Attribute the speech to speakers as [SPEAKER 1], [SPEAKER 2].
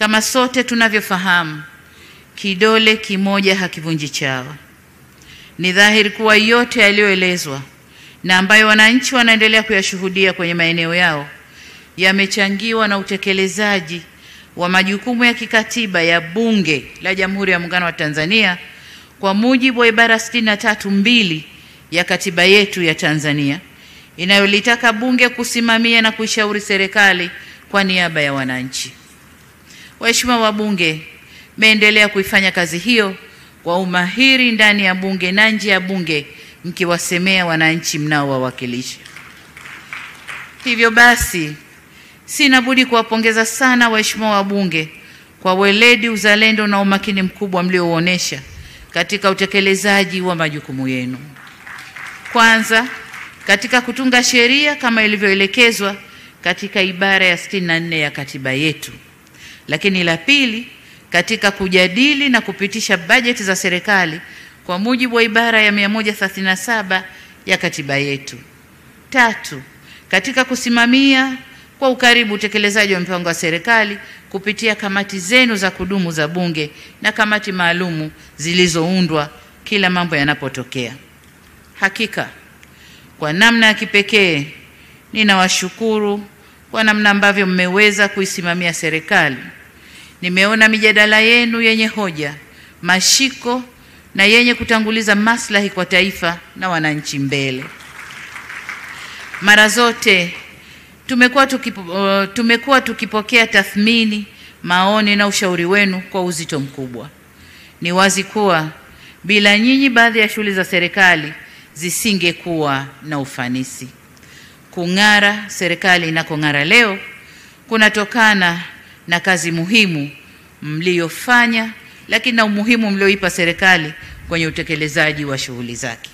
[SPEAKER 1] Kama sote tunavyofahamu, kidole kimoja hakivunji chawa. Ni dhahiri kuwa yote yaliyoelezwa na ambayo wananchi wanaendelea kuyashuhudia kwenye maeneo yao yamechangiwa na utekelezaji wa majukumu ya kikatiba ya Bunge la Jamhuri ya Muungano wa Tanzania kwa mujibu wa ibara 63(2) ya katiba yetu ya Tanzania inayolitaka Bunge kusimamia na kuishauri serikali kwa niaba ya wananchi. Waheshimiwa wabunge, mmeendelea kuifanya kazi hiyo kwa umahiri ndani ya Bunge na nje ya Bunge, mkiwasemea wananchi mnaowawakilisha. Hivyo basi, sina budi kuwapongeza sana waheshimiwa wabunge kwa weledi, uzalendo na umakini mkubwa mliouonesha katika utekelezaji wa majukumu yenu. Kwanza, katika kutunga sheria kama ilivyoelekezwa katika ibara ya 64 ya katiba yetu. Lakini la pili, katika kujadili na kupitisha bajeti za serikali kwa mujibu wa ibara ya 137 ya katiba yetu. Tatu, katika kusimamia kwa ukaribu utekelezaji wa mpango wa serikali kupitia kamati zenu za kudumu za Bunge na kamati maalumu zilizoundwa kila mambo yanapotokea. Hakika, kwa namna ya kipekee ninawashukuru kwa namna ambavyo mmeweza kuisimamia serikali. Nimeona mijadala yenu yenye hoja, mashiko na yenye kutanguliza maslahi kwa taifa na wananchi mbele. Mara zote tumekuwa tukipokea tathmini, maoni na ushauri wenu kwa uzito mkubwa. Ni wazi kuwa bila nyinyi baadhi ya shughuli za serikali zisingekuwa na ufanisi. Kung'ara serikali inakong'ara leo kunatokana na kazi muhimu mliofanya, lakini na umuhimu mlioipa serikali kwenye utekelezaji wa shughuli zake.